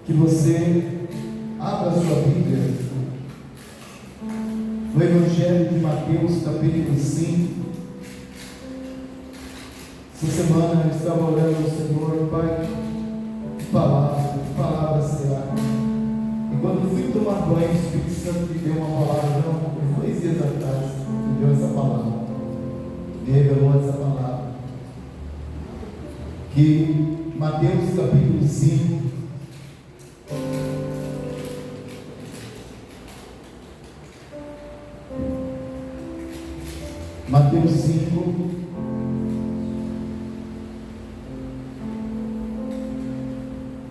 que você abra a sua Bíblia no Evangelho de Mateus, capítulo 5. Essa semana eu estava orando ao Senhor, Pai, que palavra será. E quando fui tomar banho, o Espírito Santo me deu uma palavra, não, 2 dias atrás, me deu essa palavra, me revelou essa palavra, que Mateus capítulo 5, Mateus 5,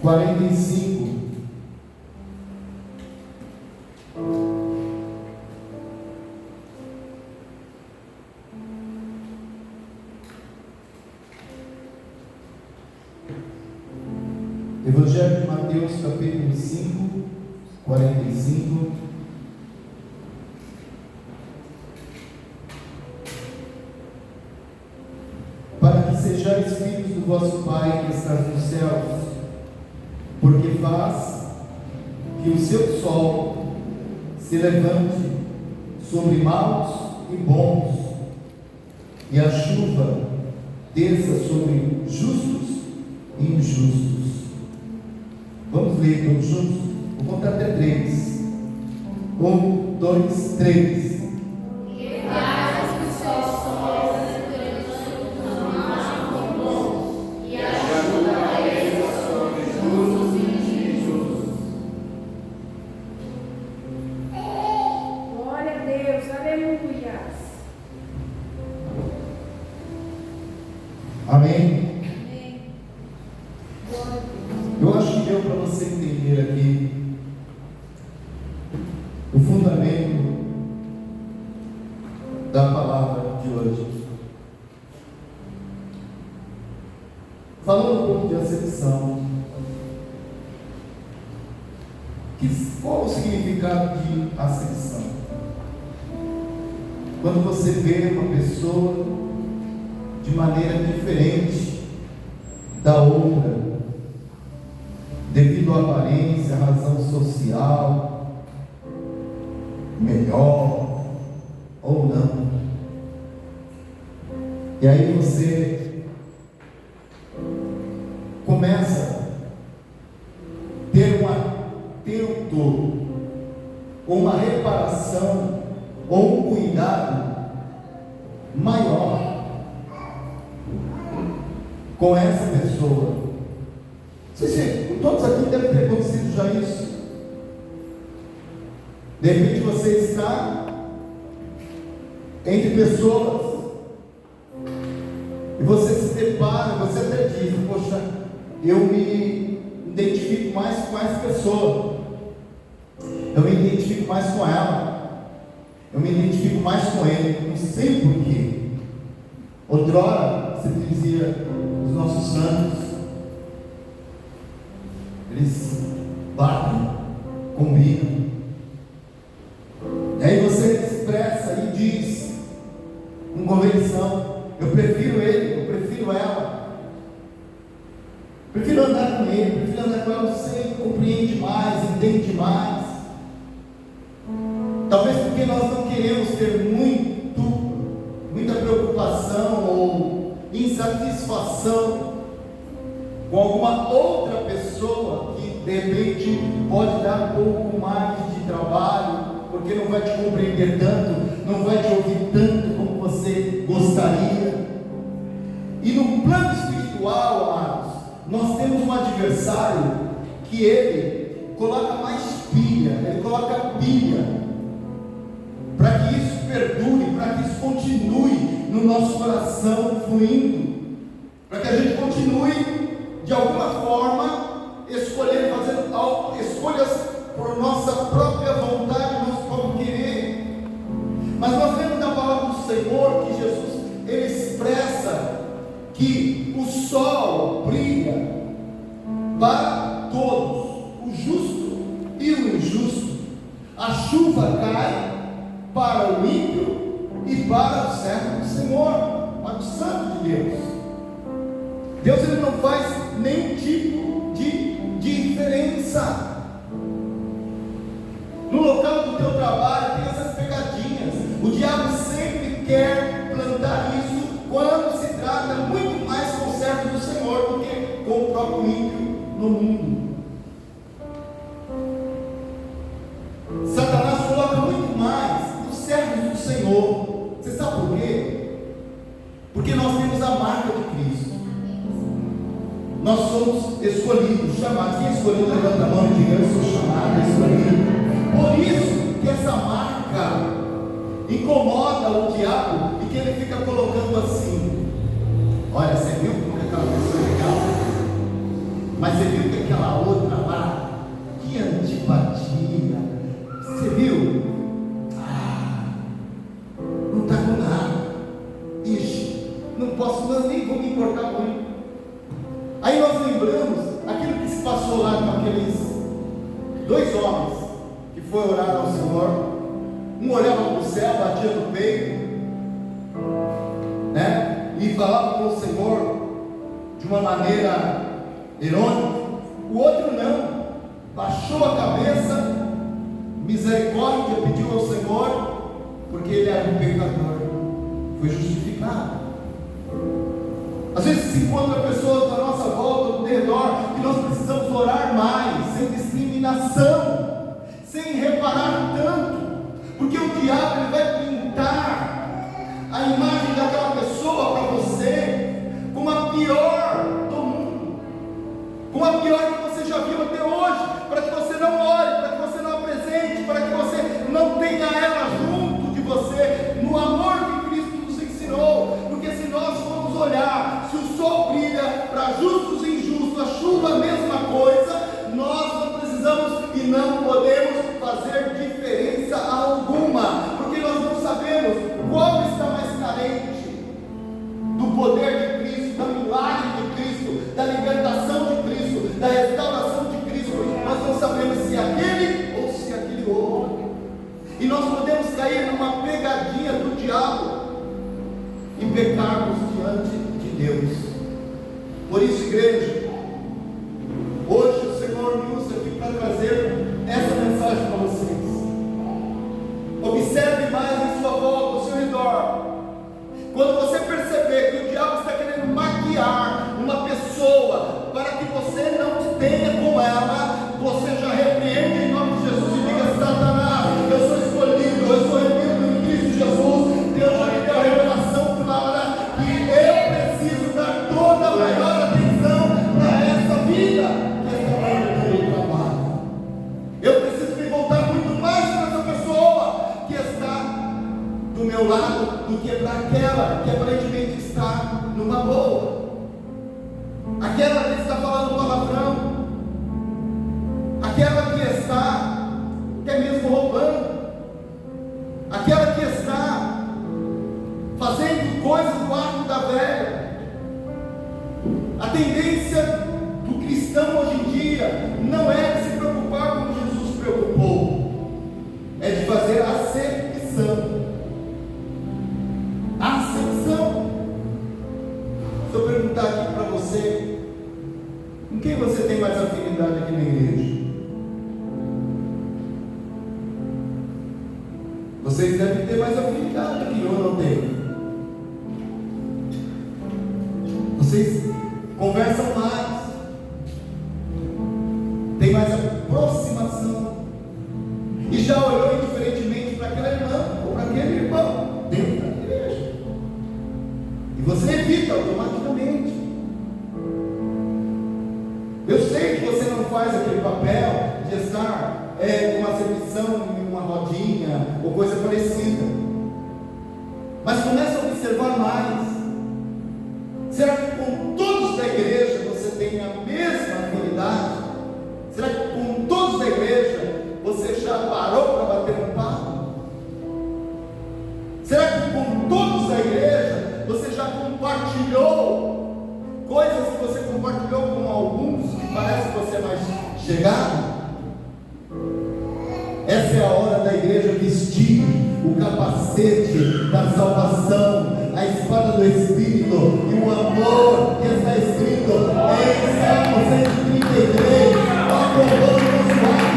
quarenta e cinco. Evangelho de Mateus, capítulo 5, 45. Para que sejais filhos do vosso Pai que estás nos céus, porque faz que o seu sol se levante sobre maus e bons, e a chuva desça sobre justos e injustos. Vamos ler todos juntos? Vou contar até 3. 1, 2, 3. Amém? Eu acho que deu para você entender aqui o fundamento da palavra de hoje. Falando um pouco de acepção, qual o significado de acepção? Quando você vê uma pessoa de maneira diferente da outra, devido à aparência, à razão social, melhor ou não. E aí você começa a ter um atento, ou uma reparação, ou um cuidado maior com essa pessoa. Todos aqui devem ter acontecido já isso. De repente você está entre pessoas e você se depara, você até diz: poxa, eu me identifico mais com essa pessoa, eu me identifico mais com ela, eu me identifico mais com ele, não sei porquê. Outrora, você dizia, os nossos santos, eles batem, combinam. E aí você expressa e diz, com convicção: eu prefiro ele, eu prefiro ela, prefiro andar com ele, prefiro andar com ela. Você compreende mais, entende mais. Talvez porque nós não queremos ter muita preocupação ou insatisfação com alguma outra pessoa que de repente pode dar um pouco mais de trabalho, porque não vai te compreender tanto, não vai te ouvir tanto como você gostaria. E no plano espiritual, amados, nós temos um adversário que ele coloca mais pilha, ele coloca pilha para que isso perdure, para que isso continue no nosso coração fluindo, para que a gente continue de alguma forma escolhendo, fazendo escolhas por nossa própria vontade, nosso próprio querer. Mas nós vemos na palavra do Senhor que Jesus, ele expressa que o sol brilha para todos, o justo e o injusto. A chuva cai para o ímpio e para o servo do Senhor, para o santo de Deus. Deus, ele não faz nenhum tipo de diferença. local do teu trabalho tem essas pegadinhas. O diabo sempre quer plantar isso quando se trata muito mais com o servo do Senhor do que com o próprio ímpio no mundo. Satanás coloca muito mais nos servos do Senhor. Você sabe por quê? Porque nós temos a marca de Cristo. Nós somos escolhidos, chamados. Quem é escolhido, levanta a mão e diga: eu sou chamado, escolhido. Por isso que essa marca incomoda o diabo e que ele fica colocando assim: olha, você viu como aquela pessoa é legal? Mas você viu que aquela outra lá, que antipatia. Você viu? Não está com nada. Ixi, não posso, não, nem vou me importar com ele. Aí nós lembramos aquilo que se passou lá com aqueles dois homens que foram orar ao Senhor. Um olhava para o céu, batia no peito, né? E falava com o Senhor de uma maneira irônica. O outro não, baixou a cabeça, misericórdia, pediu ao Senhor, porque ele era um pecador, foi justificado. Às vezes se encontra pessoas à nossa volta, ao redor, que nós precisamos orar mais, sem discriminação, sem reparar tanto, porque o diabo ele vai pintar a imagem daquela pessoa para você como a pior do mundo, como a pior que você já viu até hoje, para que você não ore, para que você não apresente, para que você não tenha ela junto de você, no amor que Cristo nos ensinou. Porque se nós formos olhar, se o sol brilha para justos e injustos, a chuva a mesma coisa, nós não precisamos e não podemos fazer diferença alguma, porque nós não sabemos qual está mais carente do poder de Cristo, da milagre de Cristo, da libertação de Cristo, da restauração de Cristo. Nós não sabemos se aquele ou se aquele outro, e nós podemos cair numa pegadinha do diabo e pecarmos diante de Deus. Por isso, igreja, hoje o Senhor me usa aqui para trazer essa mensagem para vocês. Observe mais em sua volta, ao seu redor. Quando você perceber que o diabo está querendo maquiar uma pessoa para que você não tenha com ela, você já repreende em nome de Jesus e diga: Satanás, eu sou escolhido, eu sou remido em Cristo Jesus. Deus já me deu a revelação clara que eu preciso dar toda a maior atenção para essa vida, que essa vida do trabalho. Eu preciso me voltar muito mais para essa pessoa que está do meu lado do que para aquela que aparentemente está numa boa, aquela que está falando palavrão, aquela que está até mesmo roubando, aquela que está fazendo coisas do arco da velha. A tendência do cristão hoje em dia não é de se preocupar como Jesus se preocupou, é de fazer acepção. Acepção. Se eu perguntar aqui para você, com quem você tem mais afinidade aqui na igreja? Vocês devem ter mais afinidade que eu não tenho. Vocês conversam mais, tem mais aproximação, e já olhou indiferentemente para aquela irmã ou para aquele irmão dentro da igreja, e você evita automaticamente. Eu sei que você não faz aquele papel de estar com uma recepção em uma rodinha ou coisa parecida, mas começa a observar mais. Será que com todos da igreja você tem a mesma afinidade? Será que com todos da igreja você já parou para bater um papo? Será que com todos da igreja você já compartilhou coisas que você compartilhou com alguns que parece que você é mais chegado? Essa é a hora da igreja vestir o capacete da salvação, a espada do Espírito e o amor que está escrito em Salmo 133. Ó, com o nosso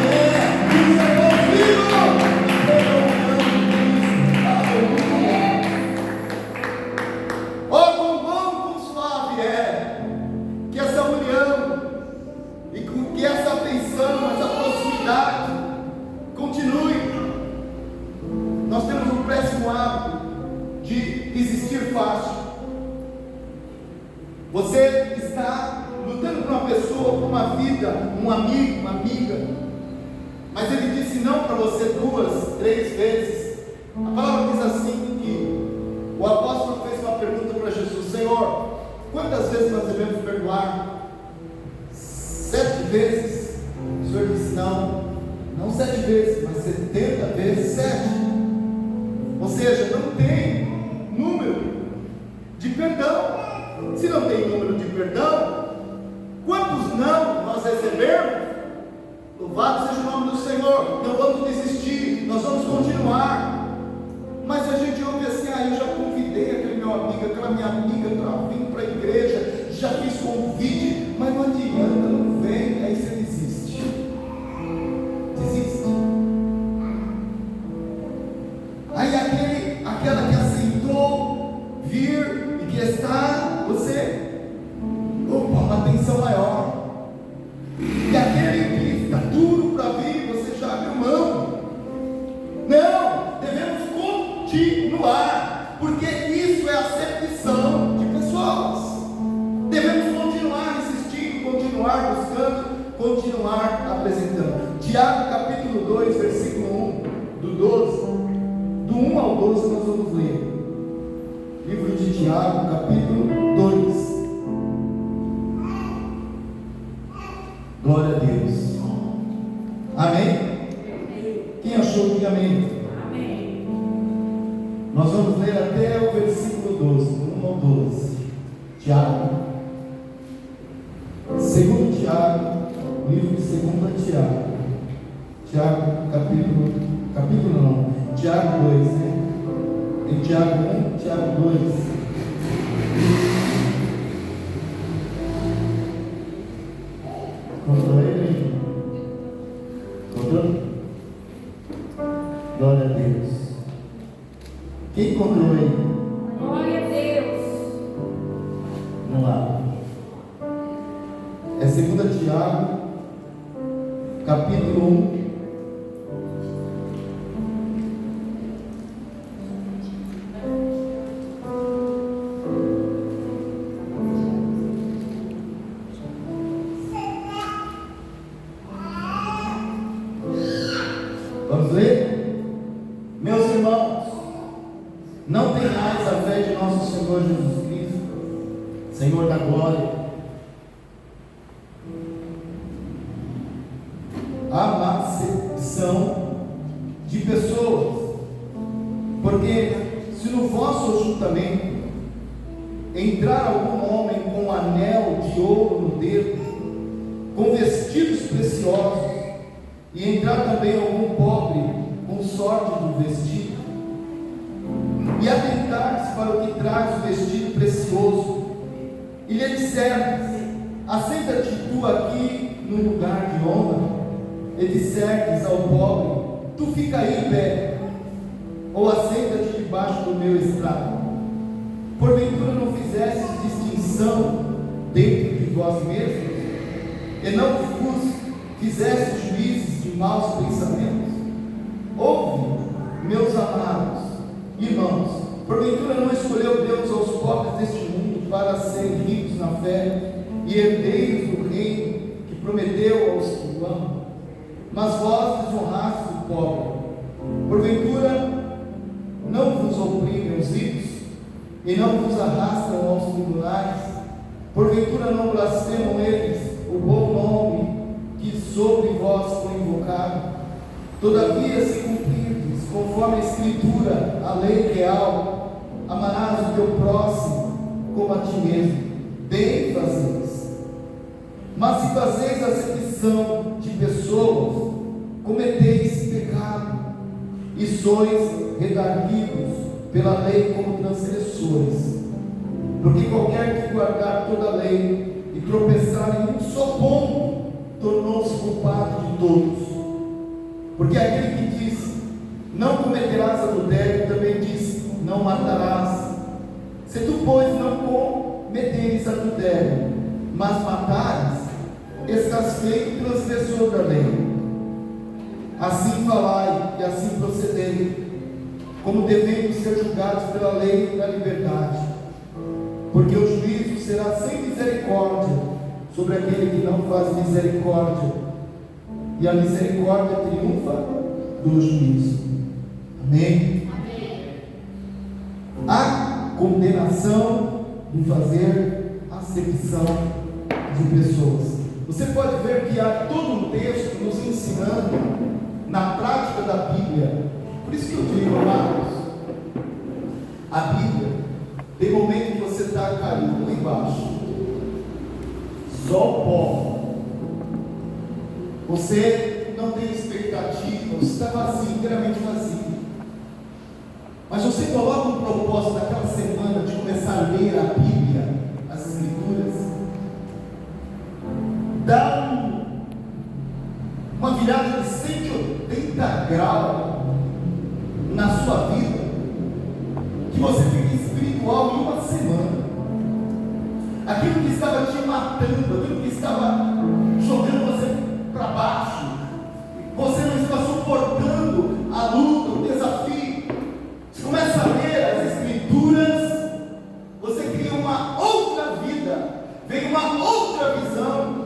Deus é contigo. fácil. Você está lutando por uma pessoa, por uma vida, um amigo, uma amiga, mas ele disse não para você 2, 3 vezes. A palavra diz assim que o apóstolo fez uma pergunta para Jesus: Senhor, quantas vezes nós devemos perdoar? 7 vezes? O Senhor disse não 7 vezes, mas 70 vezes 7. Ou seja, não tem número de perdão. Se não tem número de perdão, quantos não nós recebemos? Louvado seja o nome do Senhor. Não vamos desistir, nós vamos continuar. Mas a gente ouve assim: eu já convidei aquele meu amigo, aquela minha amiga para vir para a igreja, já fiz convite, mas não adianta, não vem. Aí você desiste. Aí aquela que aceitou vir e que está, você, uma atenção maior. E aquele que fica duro para vir, você já abre mão. Não, devemos continuar, porque isso é acepção de pessoas. Devemos continuar insistindo, continuar buscando, continuar apresentando. Tiago capítulo 2, versículo 1, do 1 ao 12 nós vamos ler. Livro de Tiago, capítulo 2. Glória a Deus. Amém? Quem achou que amém? Amém. Nós vamos ler até o versículo 12, do 1 ao 12. Tiago. Segundo Tiago, livro de 2 Tiago. Tiago, capítulo não, Tiago 2, né? Tem Tiago 1, Tiago 2. Encontrou ele? Encontrou? Glória a Deus. Quem encontrou ele? Glória a Deus. Vamos lá. É 2 Tiago, capítulo 1. Vamos ler? Meus irmãos, não tenhais a fé de nosso Senhor Jesus Cristo, Senhor da glória, a acepção de pessoas, porque se no vosso ajuntamento entrar algum homem com um anel de ouro no dedo, com vestidos preciosos, e entrar também algum pobre com sorte do vestido, e atentar-se para o que traz o vestido precioso, e lhe disserdes: assenta-te tu aqui no lugar de honra, e disserdes ao pobre: tu fica aí em pé, ou assenta-te debaixo do meu estrado. Porventura não fizestes distinção dentro de vós mesmos, e não vos fizestes juízes de maus pensamentos? Ouve, meus amados irmãos, porventura não escolheu Deus aos pobres deste mundo para serem ricos na fé e herdeiros do reino que prometeu aos que o amam? Mas vós desonrastes o pobre. Porventura não vos oprimem os ricos e não vos arrastam aos tribunais? Porventura não blasfemam eles o bom nome que sobre vós foi invocado? Todavia, se cumprirdes conforme a Escritura, a lei real, amarás o teu próximo como a ti mesmo. Bem fazeis. Mas se fazeis acepção de pessoas, cometeis pecado, e sois redarguidos pela lei como transgressores. Porque qualquer que guardar toda a lei e tropeçar em um só ponto, tornou-se culpado de todos. Porque aquele que disse: não cometerás adultério, também disse: não matarás. Se tu, pois, não cometeres adultério, mas matares, estás feito transgressor da lei. Assim falai e assim procedei, como devemos ser julgados pela lei da liberdade. porque o juízo será sem misericórdia sobre aquele que não faz misericórdia, e a misericórdia triunfa do juízo. Amém? Há condenação em fazer acepção de pessoas. Você pode ver que há todo um texto nos ensinando na prática da Bíblia. Por isso que eu digo, amados, a Bíblia tem momento que você está caído lá embaixo, só pó, você não tem expectativa, você está vazio, inteiramente vazio, mas você coloca um propósito naquela semana de começar a ler a Bíblia, as Escrituras, dá uma virada de 180 graus na sua vida, que você fica espiritual em uma semana. Aquilo que estava te matando, aquilo que estava jogando você para baixo, você não está suportando a luta, o desafio. Você começa a ler as Escrituras, você cria uma outra vida, vem uma outra visão.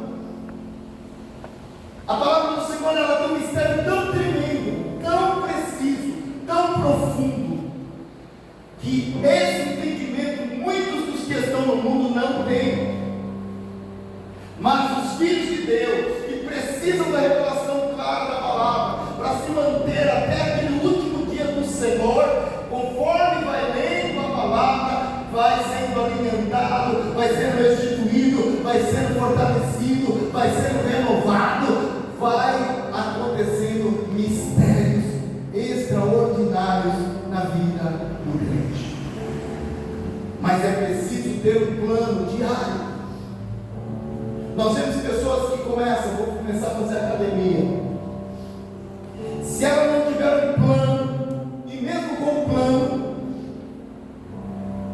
A palavra do Senhor, ela tem um mistério tão tremendo, tão preciso, tão profundo, que esse entendimento muitos dos que estão no mundo não têm. Mas os filhos de Deus, que precisam da revelação clara da palavra, para se manter até aquele último dia do Senhor, conforme vai lendo a palavra, vai sendo alimentado, vai sendo restituído, vai sendo fortalecido, vai sendo renovado, vai acontecendo mistérios extraordinários na vida do crente. Mas é preciso ter um plano diário. Nós vemos pessoas que vou começar a fazer academia. Se ela não tiver um plano, e mesmo com o plano,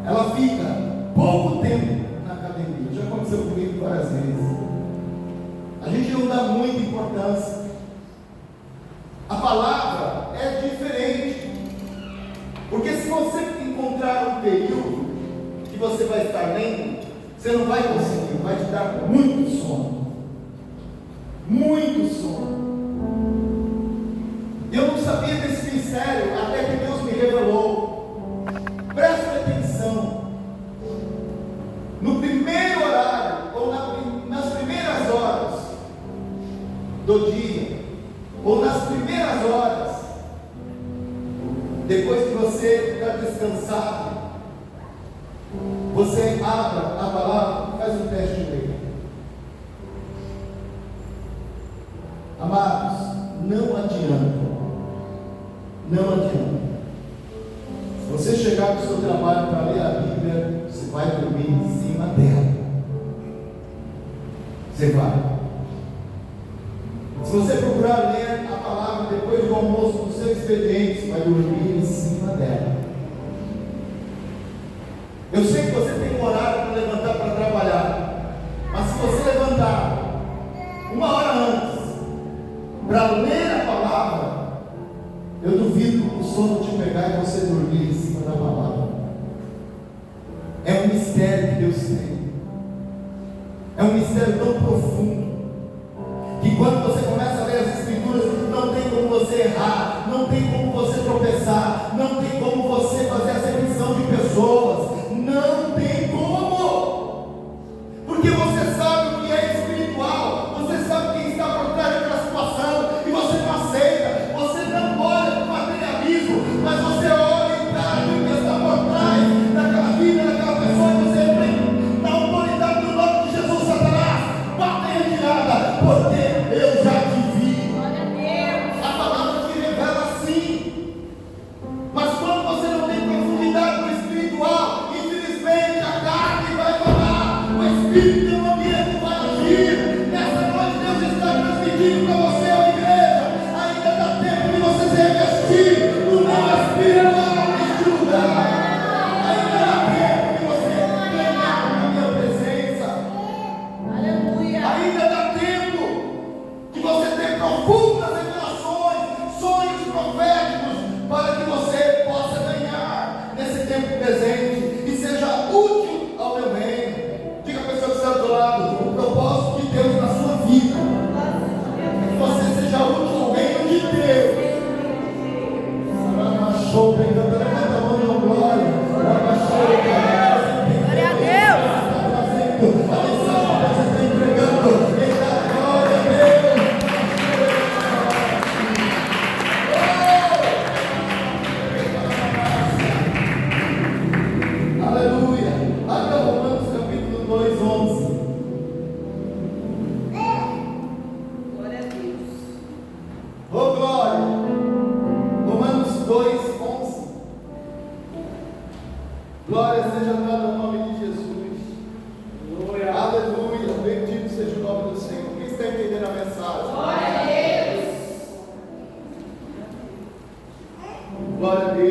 ela fica pouco tempo na academia. Já aconteceu comigo várias vezes. A gente não dá muita importância. A palavra é diferente, porque se você encontrar um período que você vai estar lendo, você não vai conseguir, vai te dar muito sono. Muito sono. Eu não sabia desse mistério até que Deus me revelou. Preste atenção. No primeiro horário, ou nas primeiras horas do dia, ou nas primeiras horas, depois que você está descansado, você abre a palavra, faz um teste de leitura. Amados, não adianta. Não adianta. Se você chegar no seu trabalho para ler a Bíblia, você vai dormir em cima dela. Você vai. Se você procurar ler a palavra depois do almoço no seu expediente, você vai dormir em cima dela. Eu sei que você tem um horário para levantar para trabalhar, mas se você levantar uma hora antes para ler a palavra, eu duvido o sono te pegar e você dormir em cima da palavra. É um mistério que Deus tem. É um mistério tão profundo, que quando você começa a ler as Escrituras, não tem como você errar, não tem como você tropeçar, não tem como você fazer acepção de pessoas, não tem como, porque você sabe o que é espiritual, você sabe quem está por trás daquela situação, e você não aceita, você não olha para o materialismo, mas você olha e traz o que está por trás daquela vida, daquela pessoa, e você vem na autoridade do nome de Jesus. Satanás, bate em retirada, porque eu já te vi. A palavra te revela assim.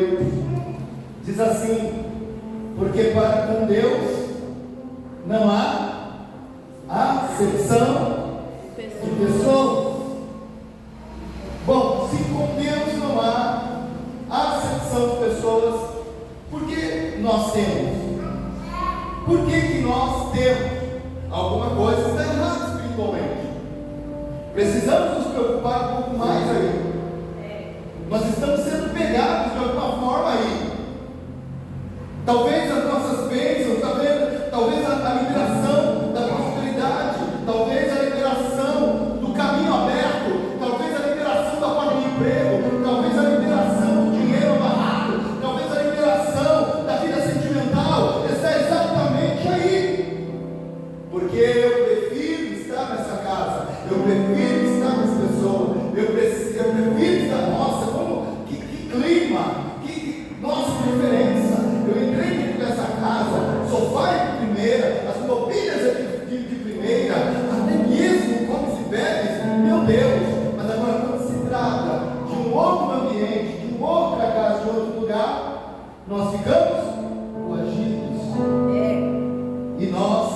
Deus. Diz assim: porque para com Deus não há acepção de pessoas. Bom, se com Deus não há acepção de pessoas, por que nós temos? Por que nós temos? Alguma coisa está errada espiritualmente. Precisamos nos preocupar um pouco mais aí. Nós estamos sendo pegados de alguma forma aí. Talvez as nossas bênçãos, talvez a liberação da prosperidade, talvez a liberação do caminho aberto, talvez a liberação da porta de emprego, talvez a liberação do dinheiro amarrado, talvez a liberação da vida sentimental está exatamente aí. Porque eu prefiro estar nessa casa, eu prefiro estar nessa pessoa, eu prefiro estar, nossa, que clima, nossa, que diferença. Eu entrei dentro dessa casa, sofá é de primeira, as mobílias é de primeira, até mesmo comes e bebes, meu Deus. Mas agora quando se trata de um outro ambiente, de uma outra casa, de outro lugar, nós ficamos coagidos. E nós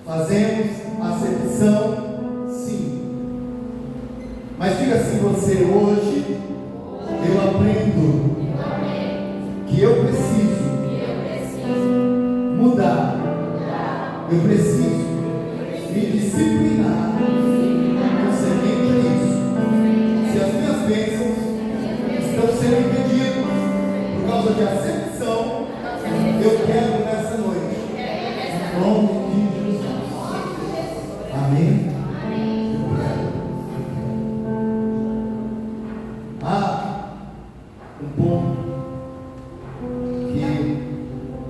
fazemos acepção, sim. Mas diga assim você: hoje eu aprendo que eu preciso mudar. Eu preciso me disciplinar concernente a isso. Se as minhas bênçãos estão sendo impedidas por causa de acepção, eu quero nessa noite, em nome de Jesus. Amém? Um ponto que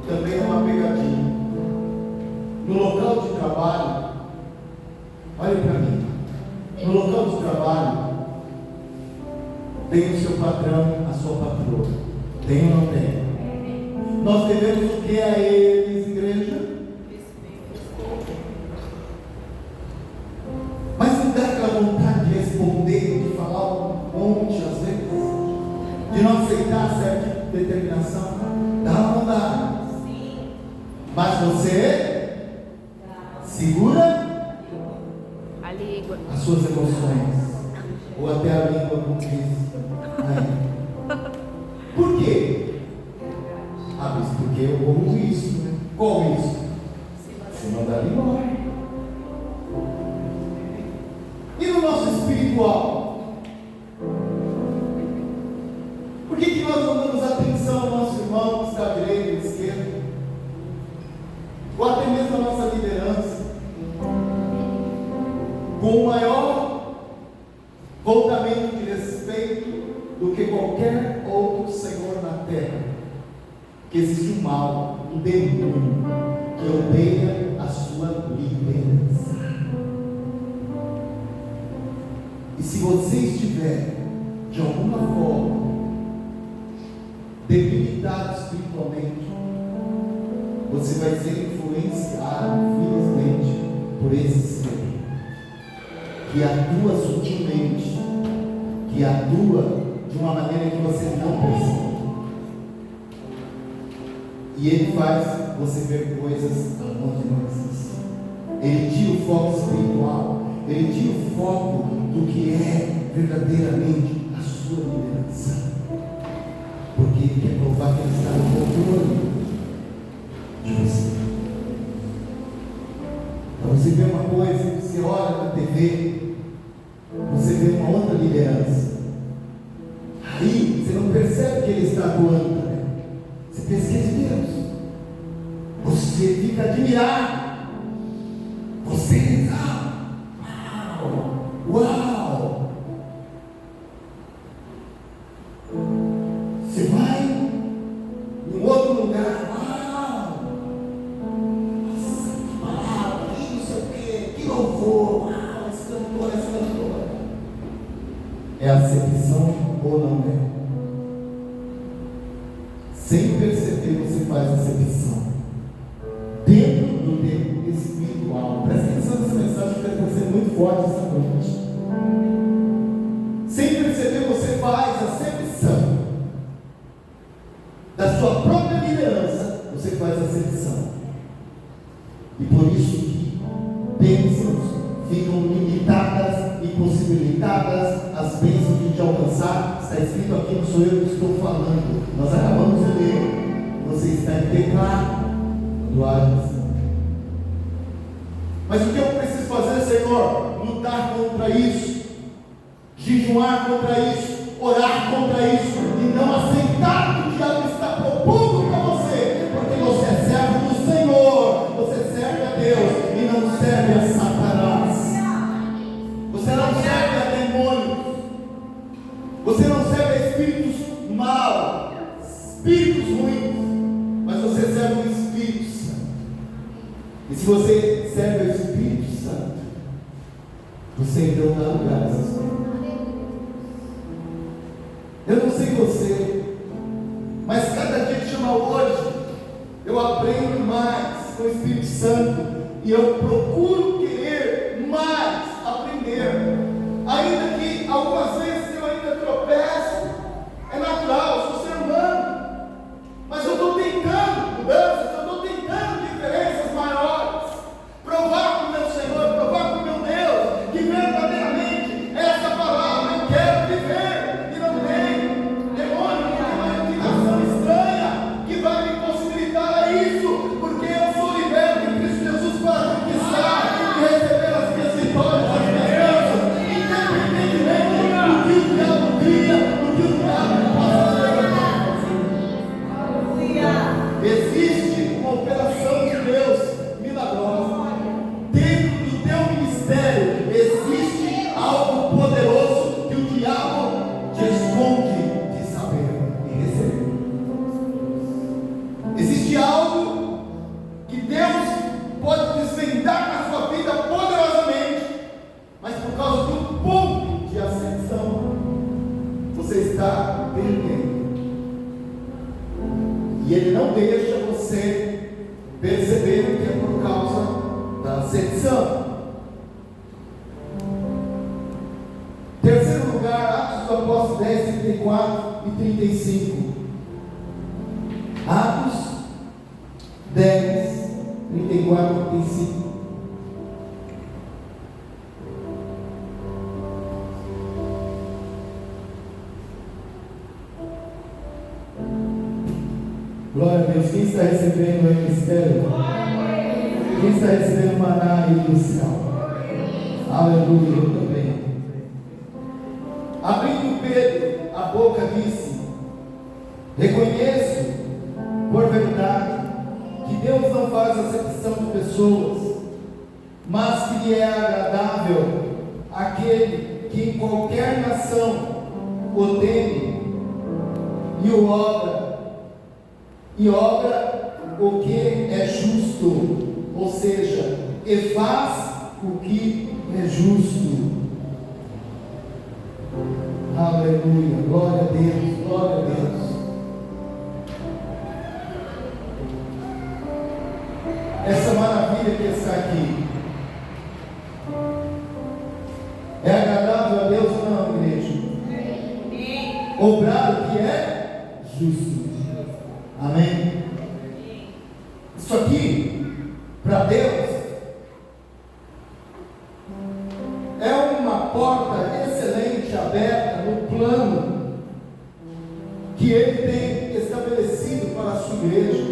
também é uma pegadinha. No local de trabalho, olhe para mim, no local de trabalho tem o seu patrão, a sua patroa. Tem ou não tem? Nós devemos o que a eles, igreja? Mas não dá aquela vontade de responder, de falar um monte às vezes, de não aceitar certa determinação? Dá ou não dá? Mas você segura a língua, as suas emoções, ou até a língua, como diz aí. Por quê? Mas porque eu como isso, né? Como isso? Se mandar embora. E no nosso espiritual? Por que nós não damos atenção ao nosso irmão que está à direita e à esquerda? Ou até mesmo a nossa liderança? Com o maior voltamento de respeito do que qualquer outro senhor na terra. Que existe um mal, um demônio que odeia a sua liderança. E se você estiver de alguma forma debilitado espiritualmente, você vai ser influenciado, infelizmente, por esse ser que atua sutilmente, que atua de uma maneira que você não percebe. E ele faz você ver coisas onde não existem. Ele tira o foco espiritual, ele tira o foco do que é verdadeiramente a sua liderança, porque ele quer provar que ele está no controle de você. Para você ver uma coisa, você olha na TV, você vê uma outra liderança, aí você não percebe que ele está atuando, né? Você pensa que é de Deus, você fica admirado, você uau! Você vai em outro lugar, uau! Nossa, que palavra, que não sei o que, que louvor, uau, esse cantor, essa cantora. É acepção ou não é? Sem perceber, você faz acepção dentro do tempo espiritual. Presta atenção nessa mensagem que vai ser muito forte essa noite. Sem perceber, você faz acepção sua própria liderança, você faz acepção. E por isso que bênçãos ficam limitadas e possibilitadas, as bênçãos de te alcançar. Está escrito aqui, não sou eu que estou falando, nós acabamos de ler, você está em pecado. Glória a Deus. Mas o que eu preciso fazer, Senhor? Lutar contra isso, jejuar contra isso, orar contra isso, e não aceitar o que o diabo está propondo para você, porque você é servo do Senhor, você serve a Deus e não serve a Satanás, você não serve a demônios, você não serve a espíritos maus, espíritos ruins, mas você serve o Espírito Santo. E se você serve o Espírito Santo, você então dá lugar a essas coisas. Eu não sei você, mas cada dia que chama hoje, eu aprendo mais com o Espírito Santo e eu procuro querer mais aprender, ainda que algumas vezes eu ainda tropeço, é natural, eu sou ser humano, mas eu estou tentando mudanças, eu estou tentando diferenças maiores, provar para o meu Senhor, provar para o meu Deus, que verdadeiramente essa palavra eu quero viver. Existe uma operação de Deus milagrosa dentro do teu ministério. Existe algo poderoso que o diabo te esconde de saber e receber. Existe algo que Deus pode desvendar na sua vida poderosamente, mas por causa do ponto de ascensão você está perdendo. E Ele não deixa você perceber que é por causa da ascensão. Terceiro lugar, Atos do Apóstolo 10, 34 e 35. Atos 10, 34 e 35. Glória a Deus. Quem está recebendo o mistério? Quem está recebendo maná aí do céu? Aleluia, eu também. Abrindo Pedro a boca, disse: reconheço por verdade que Deus não faz acepção de pessoas, mas que lhe é agradável aquele que em qualquer nação o teme e obra o que é justo, ou seja, e faz o que é justo. Aleluia, glória a Deus, glória a Deus. Essa maravilha que está aqui é agradável a Deus ou não, igreja? Obrar o que é justo. Amém? Isso aqui, para Deus, é uma porta excelente, aberta no plano que Ele tem estabelecido para a sua igreja.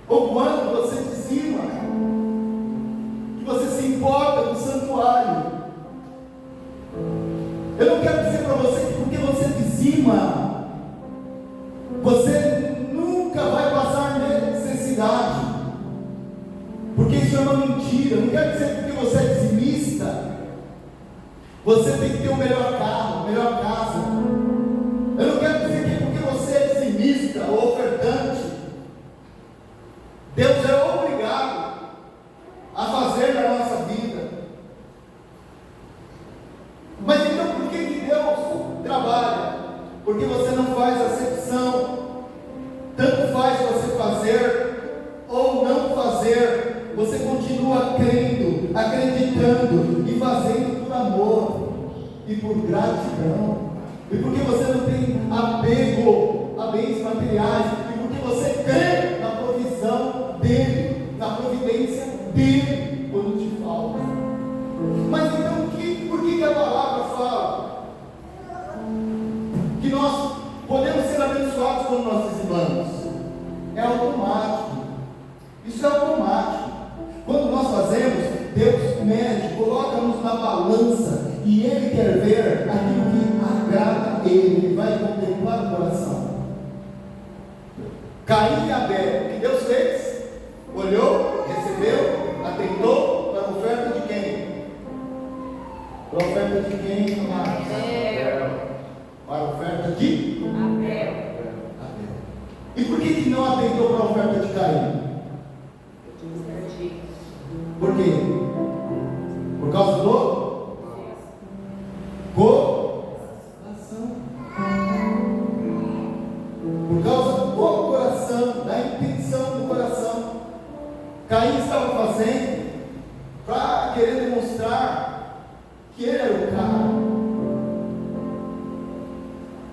Ou quando você dizima, que você se importa com o santuário. Eu não quero dizer para você que porque você dizima, você nunca vai passar necessidade, porque isso é uma mentira. Eu não quero dizer que porque você é dizimista, você tem que ter o melhor carro, a melhor casa. Eu não quero dizer que porque você é dizimista ou ofertante, Deus é obrigado a fazer na nossa vida. Mas então por que Deus trabalha? Porque você não faz acepção. Tanto faz você fazer ou não fazer, você continua crendo, acreditando e fazendo por amor e por gratidão. e porque você não tem apego a bens materiais, e porque você crê na provisão dele, na providência dele, quando te falta. Mas então, por que a palavra fala que nós podemos ser abençoados quando nós dizimamos? É automático. Isso é automático. Quando nós fazemos, Deus mede, coloca-nos na balança, e Ele quer ver aquilo que agrada a Ele. Ele vai contemplar o coração. Caim e Abel, o que Deus fez? Olhou, recebeu, atentou para a oferta de quem? Para a oferta de quem? Abel. Para a oferta de? Abel. E por que não atentou para a oferta de Caim? Por quê? Por causa do coração. Por causa do coração, da intenção do coração. Caim estava fazendo para querer demonstrar que ele era o cara,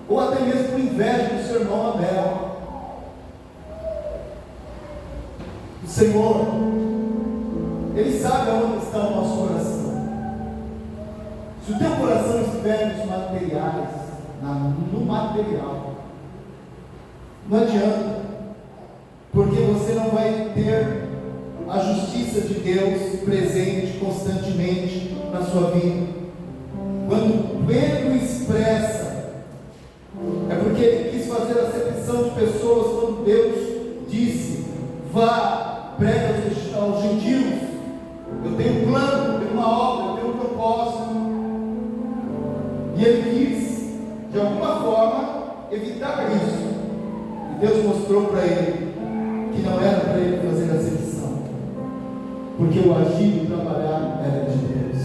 ou até mesmo por inveja do seu irmão Abel. O Senhor, Ele sabe aonde está o nosso coração. Se o teu coração estiver nos materiais, no material, não adianta, porque você não vai ter a justiça de Deus presente constantemente na sua vida. Quando Pedro expressa, é porque ele quis fazer a acepção de pessoas quando Deus disse: vá, prega aos gentios. Eu tenho um plano, eu tenho uma obra, eu tenho um propósito. E ele quis, de alguma forma, evitar isso. E Deus mostrou para ele que não era para ele fazer a acepção, porque o agir e o trabalhar era de Deus.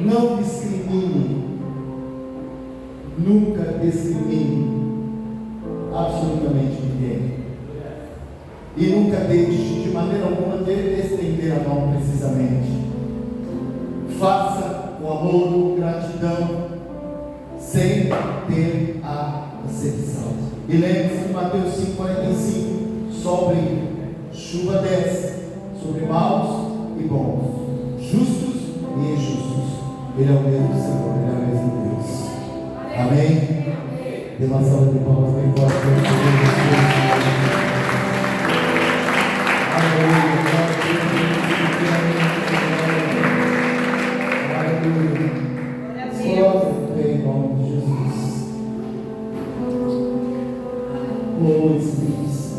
Não discrimine, nunca discrimine absolutamente ninguém. E nunca deixe de maneira alguma de estender a mão precisamente. Faça com amor, gratidão, sem ter a acepção. E lembre-se de Mateus 5,45: sol brilha, chuva desce sobre maus e bons, justos e injustos. Ele é o mesmo Senhor, Ele é o mesmo Deus. Amém? Dê uma salva de palmas bem forte. Em nome de Jesus. Oh, Espírito Santo.